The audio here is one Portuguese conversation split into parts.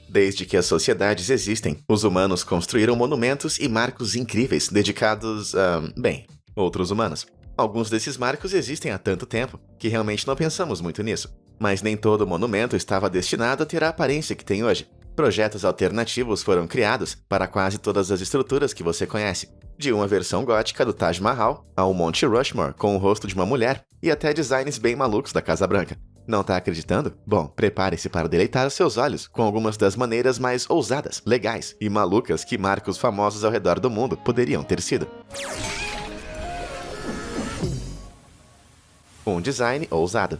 Desde que as sociedades existem, os humanos construíram monumentos e marcos incríveis dedicados a, outros humanos. Alguns desses marcos existem há tanto tempo que realmente não pensamos muito nisso. Mas nem todo monumento estava destinado a ter a aparência que tem hoje. Projetos alternativos foram criados para quase todas as estruturas que você conhece. De uma versão gótica do Taj Mahal ao Monte Rushmore com o rosto de uma mulher e até designs bem malucos da Casa Branca. Não tá acreditando? Bom, prepare-se para deleitar os seus olhos com algumas das maneiras mais ousadas, legais e malucas que marcos famosos ao redor do mundo poderiam ter sido. Um design ousado.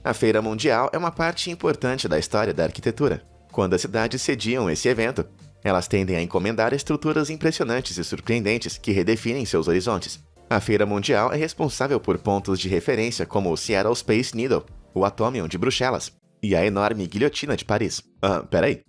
A Feira Mundial é uma parte importante da história da arquitetura. Quando as cidades sediam esse evento, elas tendem a encomendar estruturas impressionantes e surpreendentes que redefinem seus horizontes. A Feira Mundial é responsável por pontos de referência como o Seattle Space Needle, o Atomium de Bruxelas e a enorme Guilhotina de Paris.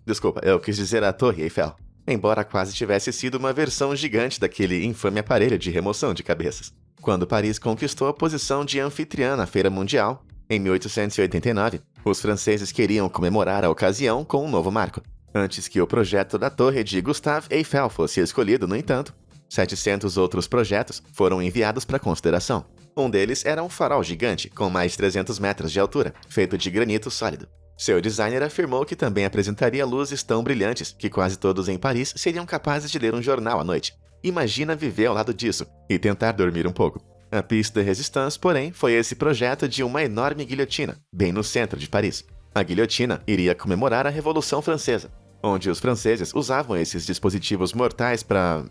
Desculpa, eu quis dizer a Torre Eiffel. Embora quase tivesse sido uma versão gigante daquele infame aparelho de remoção de cabeças. Quando Paris conquistou a posição de anfitriã na Feira Mundial, em 1889, os franceses queriam comemorar a ocasião com um novo marco. Antes que o projeto da Torre de Gustave Eiffel fosse escolhido, no entanto, 700 outros projetos foram enviados para consideração. Um deles era um farol gigante, com mais de 300 metros de altura, feito de granito sólido. Seu designer afirmou que também apresentaria luzes tão brilhantes que quase todos em Paris seriam capazes de ler um jornal à noite. Imagina viver ao lado disso e tentar dormir um pouco. A pista de Resistance, porém, foi esse projeto de uma enorme guilhotina, bem no centro de Paris. A guilhotina iria comemorar a Revolução Francesa, onde os franceses usavam esses dispositivos mortais para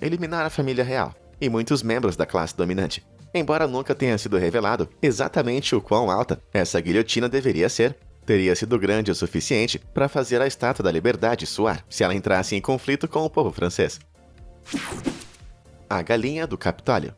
eliminar a família real e muitos membros da classe dominante. Embora nunca tenha sido revelado exatamente o quão alta essa guilhotina deveria ser, teria sido grande o suficiente para fazer a Estátua da Liberdade suar se ela entrasse em conflito com o povo francês. A Galinha do Capitólio.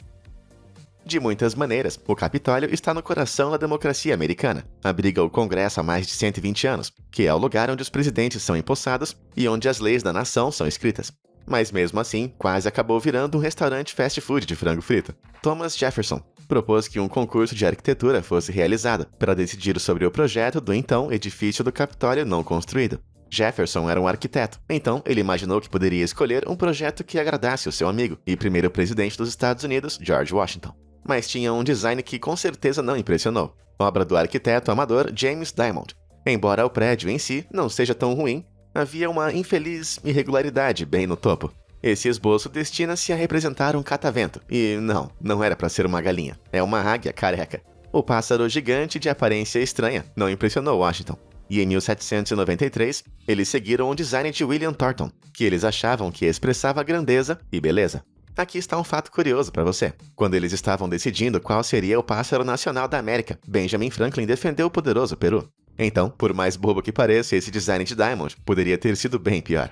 De muitas maneiras, o Capitólio está no coração da democracia americana. Abriga o Congresso há mais de 120 anos, que é o lugar onde os presidentes são empossados e onde as leis da nação são escritas. Mas mesmo assim, quase acabou virando um restaurante fast food de frango frito. Thomas Jefferson propôs que um concurso de arquitetura fosse realizado para decidir sobre o projeto do então edifício do Capitólio não construído. Jefferson era um arquiteto, então ele imaginou que poderia escolher um projeto que agradasse o seu amigo e primeiro presidente dos Estados Unidos, George Washington. Mas tinha um design que com certeza não impressionou, obra do arquiteto amador James Diamond. Embora o prédio em si não seja tão ruim, havia uma infeliz irregularidade bem no topo. Esse esboço destina-se a representar um catavento, e não era para ser uma galinha, é uma águia careca. O pássaro gigante de aparência estranha não impressionou Washington, e em 1793 eles seguiram o design de William Thornton, que eles achavam que expressava grandeza e beleza. Aqui está um fato curioso para você. Quando eles estavam decidindo qual seria o pássaro nacional da América, Benjamin Franklin defendeu o poderoso Peru. Então, por mais bobo que pareça, esse design de Diamond poderia ter sido bem pior.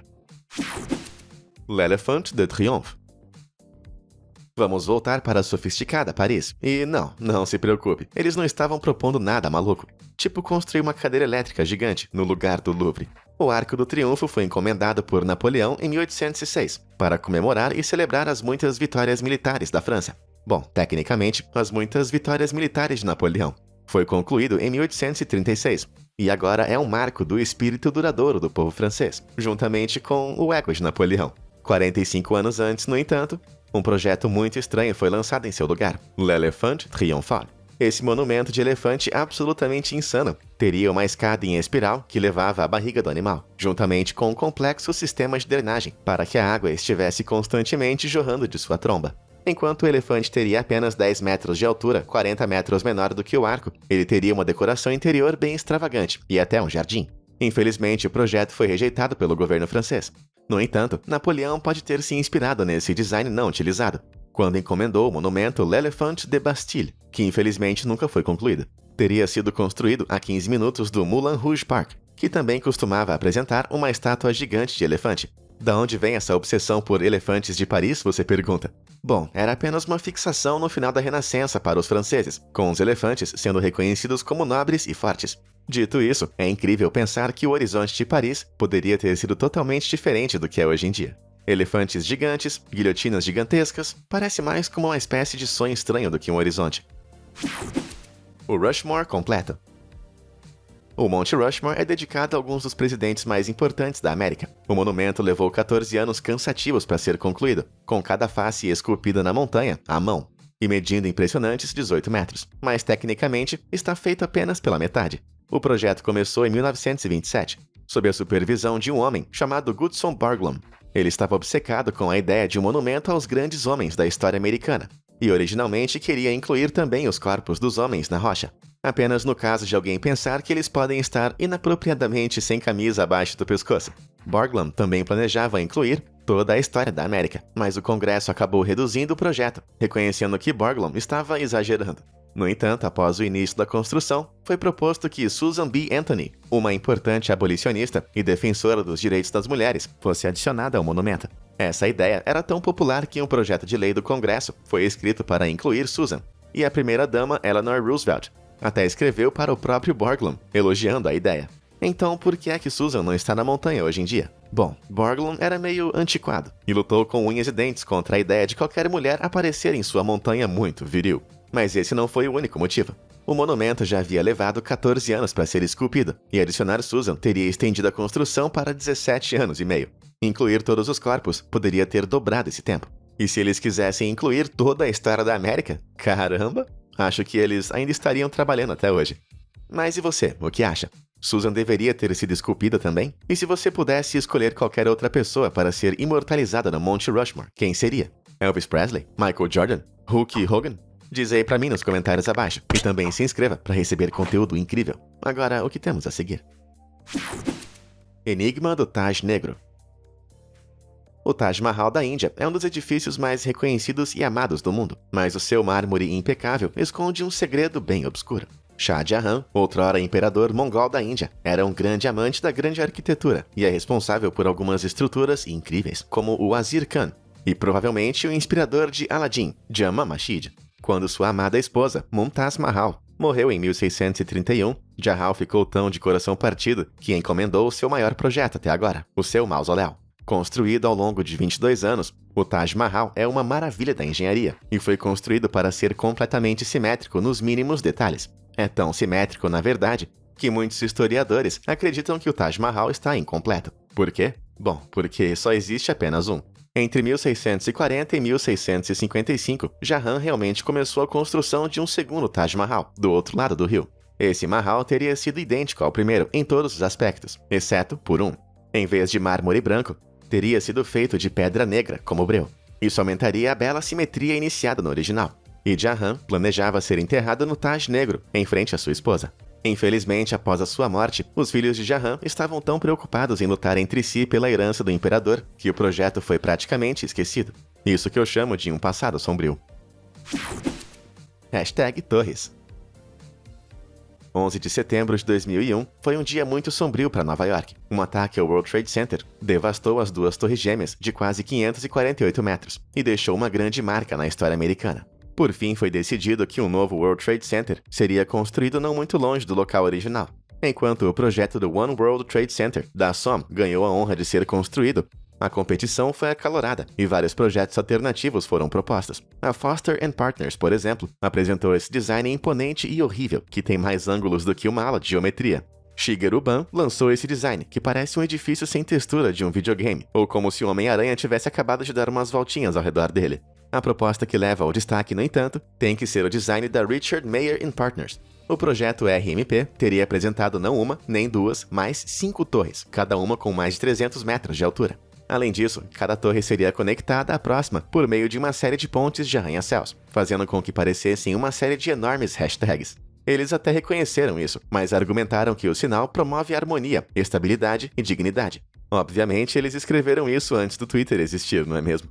L'Éléphant de Triomphe. Vamos voltar para a sofisticada Paris. E não se preocupe, eles não estavam propondo nada maluco. Tipo construir uma cadeira elétrica gigante no lugar do Louvre. O Arco do Triunfo foi encomendado por Napoleão em 1806, para comemorar e celebrar as muitas vitórias militares da França. Bom, tecnicamente, as muitas vitórias militares de Napoleão. Foi concluído em 1836, e agora é um marco do espírito duradouro do povo francês, juntamente com o ego de Napoleão. 45 anos antes, no entanto, um projeto muito estranho foi lançado em seu lugar, L'Éléphant Triomphal. Esse monumento de elefante absolutamente insano teria uma escada em espiral que levava à barriga do animal, juntamente com um complexo sistema de drenagem para que a água estivesse constantemente jorrando de sua tromba. Enquanto o elefante teria apenas 10 metros de altura, 40 metros menor do que o arco, ele teria uma decoração interior bem extravagante e até um jardim. Infelizmente, o projeto foi rejeitado pelo governo francês. No entanto, Napoleão pode ter se inspirado nesse design não utilizado, quando encomendou o monumento L'Éléphant de Bastille, que infelizmente nunca foi concluído. Teria sido construído a 15 minutos do Moulin Rouge Park, que também costumava apresentar uma estátua gigante de elefante. Da onde vem essa obsessão por elefantes de Paris, você pergunta? Bom, era apenas uma fixação no final da Renascença para os franceses, com os elefantes sendo reconhecidos como nobres e fortes. Dito isso, é incrível pensar que o horizonte de Paris poderia ter sido totalmente diferente do que é hoje em dia. Elefantes gigantes, guilhotinas gigantescas, parece mais como uma espécie de sonho estranho do que um horizonte. O Rushmore completo. O Monte Rushmore é dedicado a alguns dos presidentes mais importantes da América. O monumento levou 14 anos cansativos para ser concluído, com cada face esculpida na montanha, à mão, e medindo impressionantes 18 metros. Mas, tecnicamente, está feito apenas pela metade. O projeto começou em 1927, sob a supervisão de um homem chamado Goodson Borglum. Ele estava obcecado com a ideia de um monumento aos grandes homens da história americana, e originalmente queria incluir também os corpos dos homens na rocha. Apenas no caso de alguém pensar que eles podem estar inapropriadamente sem camisa abaixo do pescoço. Borglum também planejava incluir toda a história da América, mas o Congresso acabou reduzindo o projeto, reconhecendo que Borglum estava exagerando. No entanto, após o início da construção, foi proposto que Susan B. Anthony, uma importante abolicionista e defensora dos direitos das mulheres, fosse adicionada ao monumento. Essa ideia era tão popular que um projeto de lei do Congresso foi escrito para incluir Susan, e a primeira-dama Eleanor Roosevelt até escreveu para o próprio Borglum, elogiando a ideia. Então, por que é que Susan não está na montanha hoje em dia? Bom, Borglum era meio antiquado e lutou com unhas e dentes contra a ideia de qualquer mulher aparecer em sua montanha muito viril. Mas esse não foi o único motivo. O monumento já havia levado 14 anos para ser esculpido, e adicionar Susan teria estendido a construção para 17 anos e meio. Incluir todos os corpos poderia ter dobrado esse tempo. E se eles quisessem incluir toda a história da América? Caramba! Acho que eles ainda estariam trabalhando até hoje. Mas e você, o que acha? Susan deveria ter sido esculpida também? E se você pudesse escolher qualquer outra pessoa para ser imortalizada no Monte Rushmore, quem seria? Elvis Presley? Michael Jordan? Hulk Hogan? Diz aí pra mim nos comentários abaixo. E também se inscreva para receber conteúdo incrível. Agora, o que temos a seguir? Enigma do Taj Negro. O Taj Mahal da Índia é um dos edifícios mais reconhecidos e amados do mundo, mas o seu mármore impecável esconde um segredo bem obscuro. Shah Jahan, outrora imperador mongol da Índia, era um grande amante da grande arquitetura e é responsável por algumas estruturas incríveis, como o Wazir Khan, e provavelmente o inspirador de Aladdin, Jama Masjid. Quando sua amada esposa, Mumtaz Mahal, morreu em 1631, Jahan ficou tão de coração partido que encomendou o seu maior projeto até agora, o seu mausoléu. Construído ao longo de 22 anos, o Taj Mahal é uma maravilha da engenharia e foi construído para ser completamente simétrico nos mínimos detalhes. É tão simétrico, na verdade, que muitos historiadores acreditam que o Taj Mahal está incompleto. Por quê? Bom, porque só existe apenas um. Entre 1640 e 1655, Jahan realmente começou a construção de um segundo Taj Mahal, do outro lado do rio. Esse Mahal teria sido idêntico ao primeiro em todos os aspectos, exceto por um. Em vez de mármore branco, teria sido feito de pedra negra, como breu. Isso aumentaria a bela simetria iniciada no original. E Jahan planejava ser enterrado no Taj Negro, em frente à sua esposa. Infelizmente, após a sua morte, os filhos de Jahan estavam tão preocupados em lutar entre si pela herança do imperador que o projeto foi praticamente esquecido. Isso que eu chamo de um passado sombrio. #Torres. 11 de setembro de 2001 foi um dia muito sombrio para Nova York. Um ataque ao World Trade Center devastou as duas torres gêmeas de quase 548 metros e deixou uma grande marca na história americana. Por fim, foi decidido que um novo World Trade Center seria construído não muito longe do local original. Enquanto o projeto do One World Trade Center, da SOM, ganhou a honra de ser construído, a competição foi acalorada e vários projetos alternativos foram propostos. A Foster & Partners, por exemplo, apresentou esse design imponente e horrível, que tem mais ângulos do que uma aula de geometria. Shigeru Ban lançou esse design, que parece um edifício sem textura de um videogame, ou como se o Homem-Aranha tivesse acabado de dar umas voltinhas ao redor dele. A proposta que leva ao destaque, no entanto, tem que ser o design da Richard Meier & Partners. O projeto RMP teria apresentado não uma, nem duas, mas 5 torres, cada uma com mais de 300 metros de altura. Além disso, cada torre seria conectada à próxima por meio de uma série de pontes de arranha-céus, fazendo com que parecessem uma série de enormes hashtags. Eles até reconheceram isso, mas argumentaram que o sinal promove harmonia, estabilidade e dignidade. Obviamente, eles escreveram isso antes do Twitter existir, não é mesmo?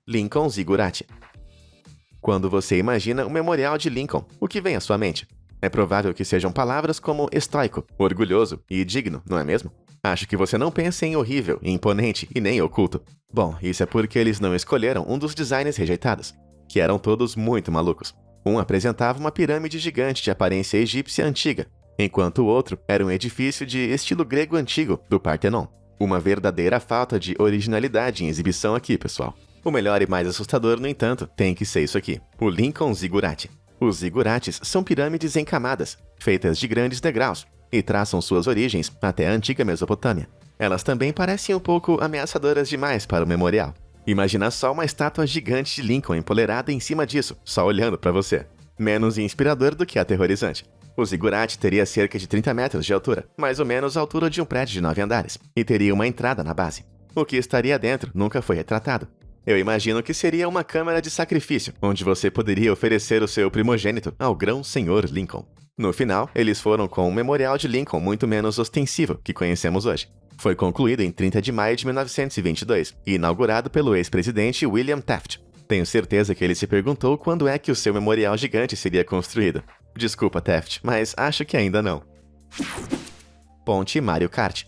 Lincoln Ziggurat. Quando você imagina o Memorial de Lincoln, o que vem à sua mente? É provável que sejam palavras como estoico, orgulhoso e digno, não é mesmo? Acho que você não pensa em horrível, imponente e nem oculto. Bom, isso é porque eles não escolheram um dos designs rejeitados, que eram todos muito malucos. Um apresentava uma pirâmide gigante de aparência egípcia antiga, enquanto o outro era um edifício de estilo grego antigo do Partenon. Uma verdadeira falta de originalidade em exibição aqui, pessoal. O melhor e mais assustador, no entanto, tem que ser isso aqui, o Lincoln Ziggurat. Os zigurates são pirâmides em camadas, feitas de grandes degraus, e traçam suas origens até a antiga Mesopotâmia. Elas também parecem um pouco ameaçadoras demais para o memorial. Imagina só uma estátua gigante de Lincoln empoleirada em cima disso, só olhando para você. Menos inspirador do que aterrorizante. O zigurate teria cerca de 30 metros de altura, mais ou menos a altura de um prédio de 9 andares, e teria uma entrada na base. O que estaria dentro nunca foi retratado. Eu imagino que seria uma câmara de sacrifício, onde você poderia oferecer o seu primogênito ao grão-senhor Lincoln. No final, eles foram com um memorial de Lincoln muito menos ostensivo que conhecemos hoje. Foi concluído em 30 de maio de 1922 e inaugurado pelo ex-presidente William Taft. Tenho certeza que ele se perguntou quando é que o seu memorial gigante seria construído. Desculpa, Taft, mas acho que ainda não. Ponte Mario Kart.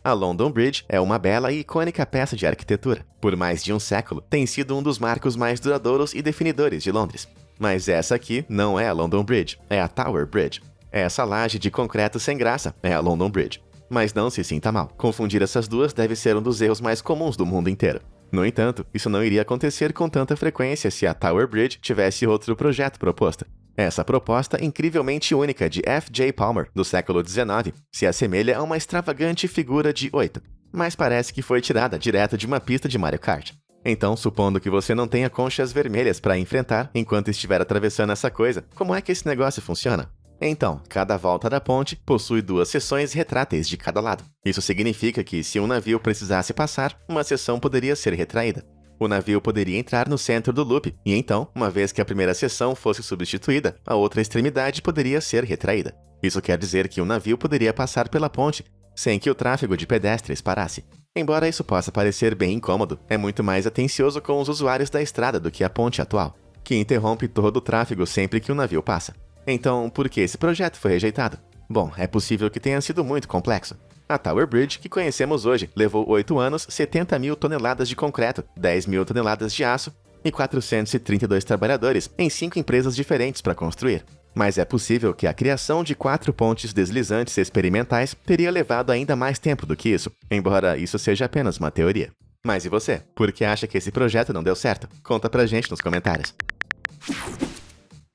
A London Bridge é uma bela e icônica peça de arquitetura. Por mais de um século, tem sido um dos marcos mais duradouros e definidores de Londres. Mas essa aqui não é a London Bridge, é a Tower Bridge. Essa laje de concreto sem graça é a London Bridge. Mas não se sinta mal, confundir essas duas deve ser um dos erros mais comuns do mundo inteiro. No entanto, isso não iria acontecer com tanta frequência se a Tower Bridge tivesse outro projeto proposto. Essa proposta incrivelmente única de F.J. Palmer, do século XIX, se assemelha a uma extravagante figura de 8, mas parece que foi tirada direto de uma pista de Mario Kart. Então, supondo que você não tenha conchas vermelhas para enfrentar enquanto estiver atravessando essa coisa, como é que esse negócio funciona? Então, cada volta da ponte possui 2 seções retráteis de cada lado. Isso significa que, se um navio precisasse passar, uma seção poderia ser retraída. O navio poderia entrar no centro do loop, e então, uma vez que a primeira seção fosse substituída, a outra extremidade poderia ser retraída. Isso quer dizer que o navio poderia passar pela ponte, sem que o tráfego de pedestres parasse. Embora isso possa parecer bem incômodo, é muito mais atencioso com os usuários da estrada do que a ponte atual, que interrompe todo o tráfego sempre que o navio passa. Então, por que esse projeto foi rejeitado? Bom, é possível que tenha sido muito complexo. A Tower Bridge, que conhecemos hoje, levou 8 anos, 70 mil toneladas de concreto, 10 mil toneladas de aço e 432 trabalhadores em 5 empresas diferentes para construir. Mas é possível que a criação de 4 pontes deslizantes experimentais teria levado ainda mais tempo do que isso, embora isso seja apenas uma teoria. Mas e você? Por que acha que esse projeto não deu certo? Conta pra gente nos comentários.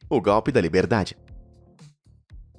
O golpe da liberdade.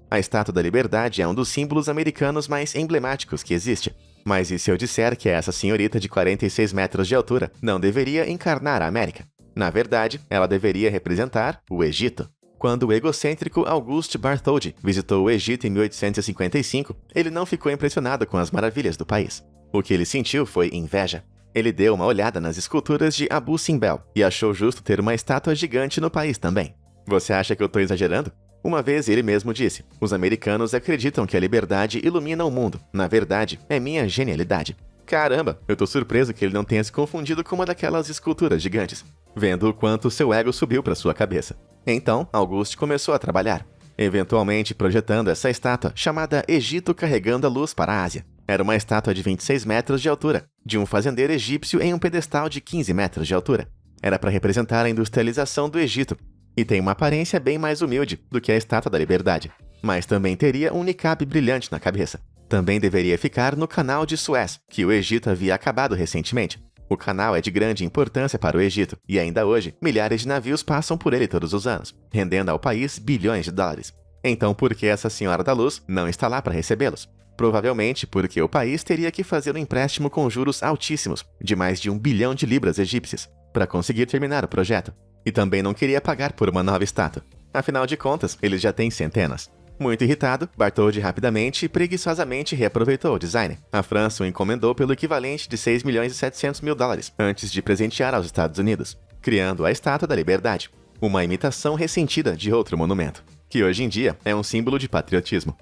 A Estátua da Liberdade é um dos símbolos americanos mais emblemáticos que existe. Mas e se eu disser que essa senhorita de 46 metros de altura não deveria encarnar a América? Na verdade, ela deveria representar o Egito. Quando o egocêntrico Auguste Bartholdi visitou o Egito em 1855, ele não ficou impressionado com as maravilhas do país. O que ele sentiu foi inveja. Ele deu uma olhada nas esculturas de Abu Simbel e achou justo ter uma estátua gigante no país também. Você acha que eu estou exagerando? Uma vez ele mesmo disse: os americanos acreditam que a liberdade ilumina o mundo. Na verdade, é minha genialidade. Caramba, eu tô surpreso que ele não tenha se confundido com uma daquelas esculturas gigantes, vendo o quanto seu ego subiu para sua cabeça. Então, Auguste começou a trabalhar, eventualmente projetando essa estátua chamada Egito Carregando a Luz para a Ásia. Era uma estátua de 26 metros de altura, de um fazendeiro egípcio em um pedestal de 15 metros de altura. Era para representar a industrialização do Egito, e tem uma aparência bem mais humilde do que a Estátua da Liberdade, mas também teria um niqab brilhante na cabeça. Também deveria ficar no Canal de Suez, que o Egito havia acabado recentemente. O canal é de grande importância para o Egito, e ainda hoje, milhares de navios passam por ele todos os anos, rendendo ao país bilhões de dólares. Então, por que essa Senhora da Luz não está lá para recebê-los? Provavelmente porque o país teria que fazer um empréstimo com juros altíssimos, de mais de 1 bilhão de libras egípcias, para conseguir terminar o projeto. E também não queria pagar por uma nova estátua. Afinal de contas, eles já têm centenas. Muito irritado, Bartholdi rapidamente e preguiçosamente reaproveitou o design. A França o encomendou pelo equivalente de 6 milhões e 700 mil dólares, antes de presentear aos Estados Unidos, criando a Estátua da Liberdade, uma imitação ressentida de outro monumento, que hoje em dia é um símbolo de patriotismo.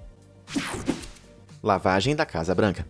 Lavagem da Casa Branca.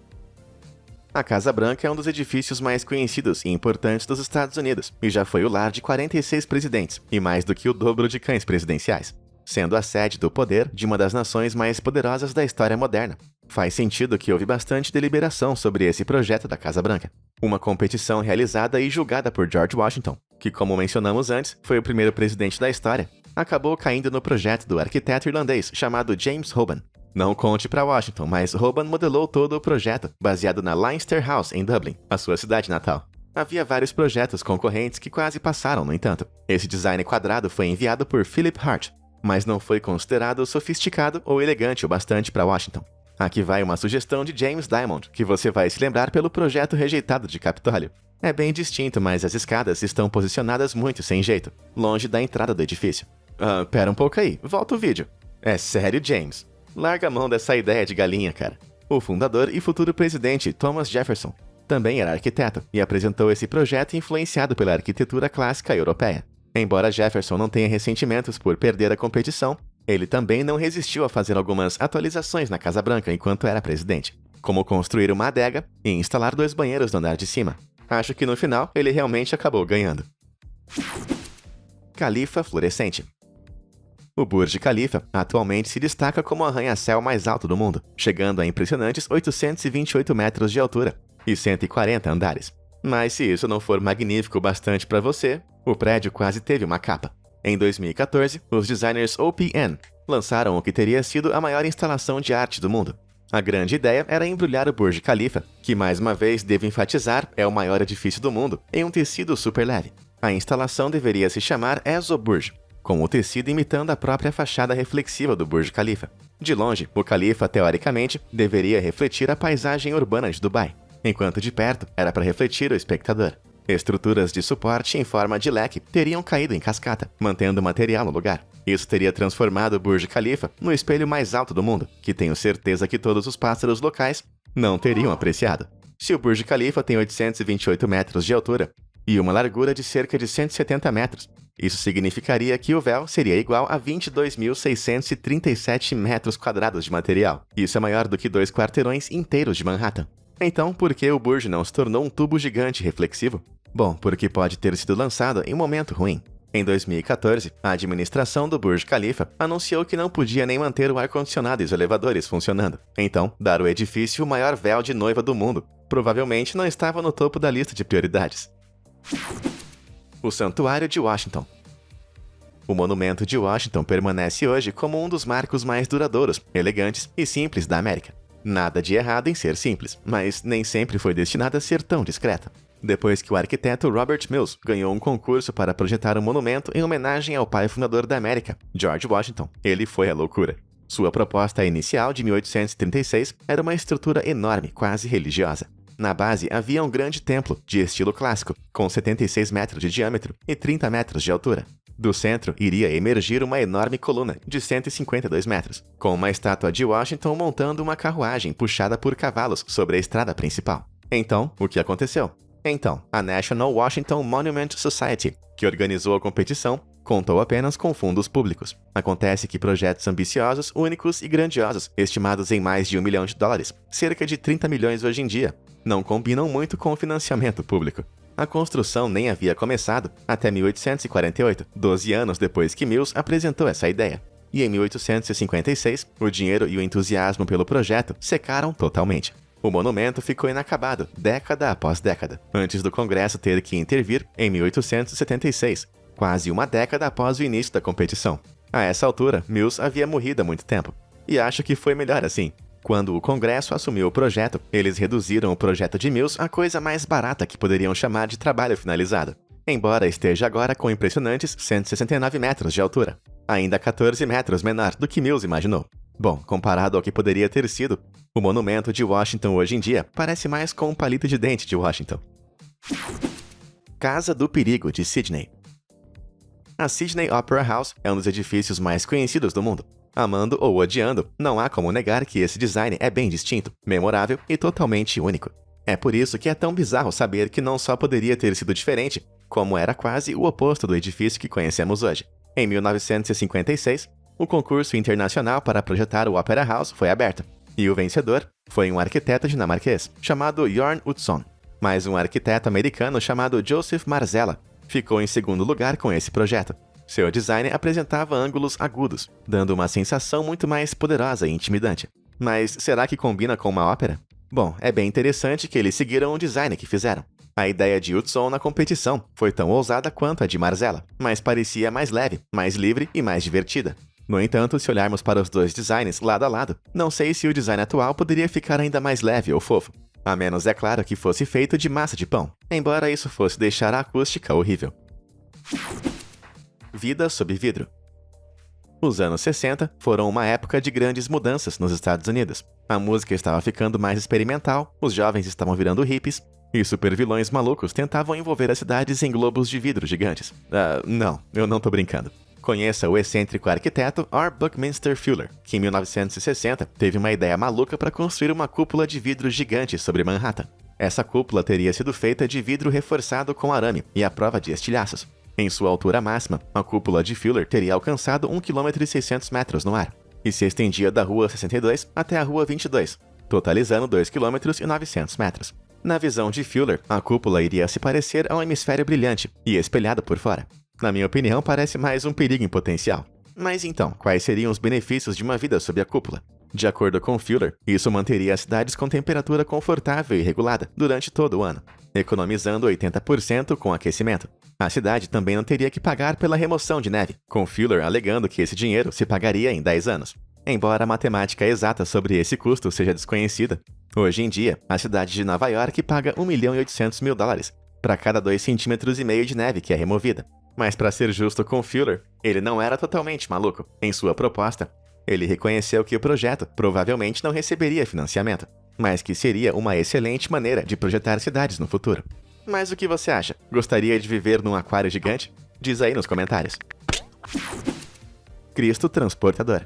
A Casa Branca é um dos edifícios mais conhecidos e importantes dos Estados Unidos e já foi o lar de 46 presidentes e mais do que o dobro de cães presidenciais, sendo a sede do poder de uma das nações mais poderosas da história moderna. Faz sentido que houve bastante deliberação sobre esse projeto da Casa Branca, uma competição realizada e julgada por George Washington, que, como mencionamos antes, foi o primeiro presidente da história, acabou caindo no projeto do arquiteto irlandês chamado James Hoban. Não conte para Washington, mas Hoban modelou todo o projeto, baseado na Leinster House, em Dublin, a sua cidade natal. Havia vários projetos concorrentes que quase passaram, no entanto. Esse design quadrado foi enviado por Philip Hart, mas não foi considerado sofisticado ou elegante o bastante para Washington. Aqui vai uma sugestão de James Diamond, que você vai se lembrar pelo projeto rejeitado de Capitólio. É bem distinto, mas as escadas estão posicionadas muito sem jeito, longe da entrada do edifício. Pera um pouco aí, volta o vídeo. É sério, James? Larga a mão dessa ideia de galinha, cara. O fundador e futuro presidente Thomas Jefferson também era arquiteto e apresentou esse projeto influenciado pela arquitetura clássica europeia. Embora Jefferson não tenha ressentimentos por perder a competição, ele também não resistiu a fazer algumas atualizações na Casa Branca enquanto era presidente, como construir uma adega e instalar 2 banheiros no andar de cima. Acho que no final ele realmente acabou ganhando. Califa fluorescente. O Burj Khalifa atualmente se destaca como o arranha-céu mais alto do mundo, chegando a impressionantes 828 metros de altura e 140 andares. Mas se isso não for magnífico bastante para você, o prédio quase teve uma capa. Em 2014, os designers OPN lançaram o que teria sido a maior instalação de arte do mundo. A grande ideia era embrulhar o Burj Khalifa, que mais uma vez devo enfatizar é o maior edifício do mundo, em um tecido super leve. A instalação deveria se chamar Exoburj, com o tecido imitando a própria fachada reflexiva do Burj Khalifa. De longe, o Khalifa, teoricamente, deveria refletir a paisagem urbana de Dubai, enquanto de perto era para refletir o espectador. Estruturas de suporte em forma de leque teriam caído em cascata, mantendo o material no lugar. Isso teria transformado o Burj Khalifa no espelho mais alto do mundo, que tenho certeza que todos os pássaros locais não teriam apreciado. Se o Burj Khalifa tem 828 metros de altura e uma largura de cerca de 170 metros, isso significaria que o véu seria igual a 22.637 metros quadrados de material. Isso é maior do que 2 quarteirões inteiros de Manhattan. Então, por que o Burj não se tornou um tubo gigante reflexivo? Bom, porque pode ter sido lançado em um momento ruim. Em 2014, a administração do Burj Khalifa anunciou que não podia nem manter o ar-condicionado e os elevadores funcionando. Então, dar ao edifício o maior véu de noiva do mundo provavelmente não estava no topo da lista de prioridades. O Santuário de Washington. O Monumento de Washington permanece hoje como um dos marcos mais duradouros, elegantes e simples da América. Nada de errado em ser simples, mas nem sempre foi destinada a ser tão discreta. Depois que o arquiteto Robert Mills ganhou um concurso para projetar um monumento em homenagem ao pai fundador da América, George Washington, ele foi à loucura. Sua proposta inicial de 1836 era uma estrutura enorme, quase religiosa. Na base havia um grande templo, de estilo clássico, com 76 metros de diâmetro e 30 metros de altura. Do centro iria emergir uma enorme coluna de 152 metros, com uma estátua de Washington montando uma carruagem puxada por cavalos sobre a estrada principal. Então, o que aconteceu? A National Washington Monument Society, que organizou a competição, contou apenas com fundos públicos. Acontece que projetos ambiciosos, únicos e grandiosos, estimados em mais de $1 milhão, cerca de 30 milhões hoje em dia, não combinam muito com o financiamento público. A construção nem havia começado até 1848, 12 anos depois que Mills apresentou essa ideia. E em 1856, o dinheiro e o entusiasmo pelo projeto secaram totalmente. O monumento ficou inacabado, década após década, antes do Congresso ter que intervir em 1876, quase uma década após o início da competição. A essa altura, Mills havia morrido há muito tempo. E acho que foi melhor assim. Quando o Congresso assumiu o projeto, eles reduziram o projeto de Mills à coisa mais barata que poderiam chamar de trabalho finalizado. Embora esteja agora com impressionantes 169 metros de altura, ainda 14 metros menor do que Mills imaginou. Bom, comparado ao que poderia ter sido, o monumento de Washington hoje em dia parece mais com um palito de dente de Washington. Casa do Perigo de Sydney. A Sydney Opera House é um dos edifícios mais conhecidos do mundo. Amando ou odiando, não há como negar que esse design é bem distinto, memorável e totalmente único. É por isso que é tão bizarro saber que não só poderia ter sido diferente, como era quase o oposto do edifício que conhecemos hoje. Em 1956, o concurso internacional para projetar o Opera House foi aberto, e o vencedor foi um arquiteto dinamarquês chamado Jorn Utzon, mas um arquiteto americano chamado Joseph Marzella ficou em segundo lugar com esse projeto. Seu design apresentava ângulos agudos, dando uma sensação muito mais poderosa e intimidante. Mas será que combina com uma ópera? Bom, é bem interessante que eles seguiram o design que fizeram. A ideia de Utzon na competição foi tão ousada quanto a de Marzella, mas parecia mais leve, mais livre e mais divertida. No entanto, se olharmos para os dois designs lado a lado, não sei se o design atual poderia ficar ainda mais leve ou fofo. A menos, é claro, que fosse feito de massa de pão, embora isso fosse deixar a acústica horrível. Vida sob vidro. Os anos 60 foram uma época de grandes mudanças nos Estados Unidos. A música estava ficando mais experimental, os jovens estavam virando hippies, e supervilões malucos tentavam envolver as cidades em globos de vidro gigantes. Não, eu não tô brincando. Conheça o excêntrico arquiteto R. Buckminster Fuller, que em 1960 teve uma ideia maluca para construir uma cúpula de vidro gigante sobre Manhattan. Essa cúpula teria sido feita de vidro reforçado com arame e à prova de estilhaços. Em sua altura máxima, a cúpula de Fuller teria alcançado 1,6 km no ar, e se estendia da Rua 62 até a Rua 22, totalizando 2,9 km. Na visão de Fuller, a cúpula iria se parecer a um hemisfério brilhante e espelhado por fora. Na minha opinião, parece mais um perigo em potencial. Mas então, quais seriam os benefícios de uma vida sob a cúpula? De acordo com Fuller, isso manteria as cidades com temperatura confortável e regulada durante todo o ano, economizando 80% com aquecimento. A cidade também não teria que pagar pela remoção de neve, com Fuller alegando que esse dinheiro se pagaria em 10 anos. Embora a matemática exata sobre esse custo seja desconhecida, hoje em dia, a cidade de Nova York paga $1.800.000 para cada 2,5 cm de neve que é removida. Mas para ser justo com Fuller, ele não era totalmente maluco. Em sua proposta, ele reconheceu que o projeto provavelmente não receberia financiamento, mas que seria uma excelente maneira de projetar cidades no futuro. Mas o que você acha? Gostaria de viver num aquário gigante? Diz aí nos comentários. Cristo Transportador.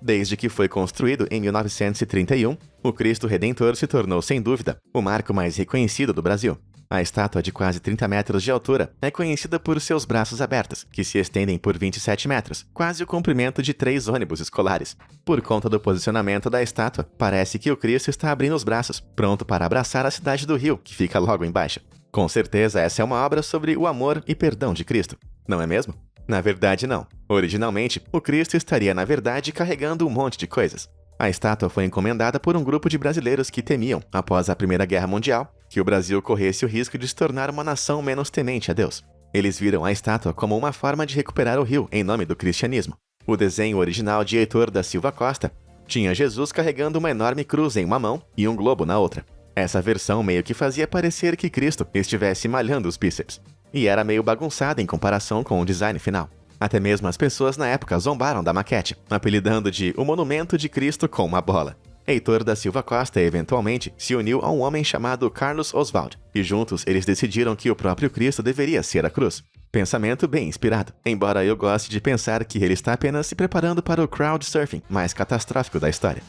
Desde que foi construído em 1931, o Cristo Redentor se tornou, sem dúvida, o marco mais reconhecido do Brasil. A estátua de quase 30 metros de altura é conhecida por seus braços abertos, que se estendem por 27 metros, quase o comprimento de 3 ônibus escolares. Por conta do posicionamento da estátua, parece que o Cristo está abrindo os braços, pronto para abraçar a cidade do Rio, que fica logo embaixo. Com certeza essa é uma obra sobre o amor e perdão de Cristo, não é mesmo? Na verdade, não. Originalmente, o Cristo estaria, na verdade, carregando um monte de coisas. A estátua foi encomendada por um grupo de brasileiros que temiam, após a Primeira Guerra Mundial, que o Brasil corresse o risco de se tornar uma nação menos temente a Deus. Eles viram a estátua como uma forma de recuperar o rio em nome do cristianismo. O desenho original de Heitor da Silva Costa tinha Jesus carregando uma enorme cruz em uma mão e um globo na outra. Essa versão meio que fazia parecer que Cristo estivesse malhando os bíceps, e era meio bagunçada em comparação com o design final. Até mesmo as pessoas na época zombaram da maquete, apelidando de o Monumento de Cristo com uma bola. Heitor da Silva Costa eventualmente se uniu a um homem chamado Carlos Oswald, e juntos eles decidiram que o próprio Cristo deveria ser a cruz. Pensamento bem inspirado, embora eu goste de pensar que ele está apenas se preparando para o crowdsurfing mais catastrófico da história.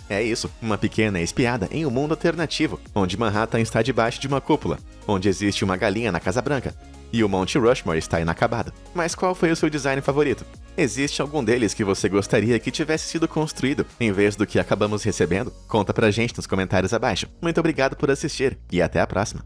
É isso, uma pequena espiada em um mundo alternativo, onde Manhattan está debaixo de uma cúpula, onde existe uma galinha na Casa Branca, e o Monte Rushmore está inacabado. Mas qual foi o seu design favorito? Existe algum deles que você gostaria que tivesse sido construído em vez do que acabamos recebendo? Conta pra gente nos comentários abaixo. Muito obrigado por assistir e até a próxima!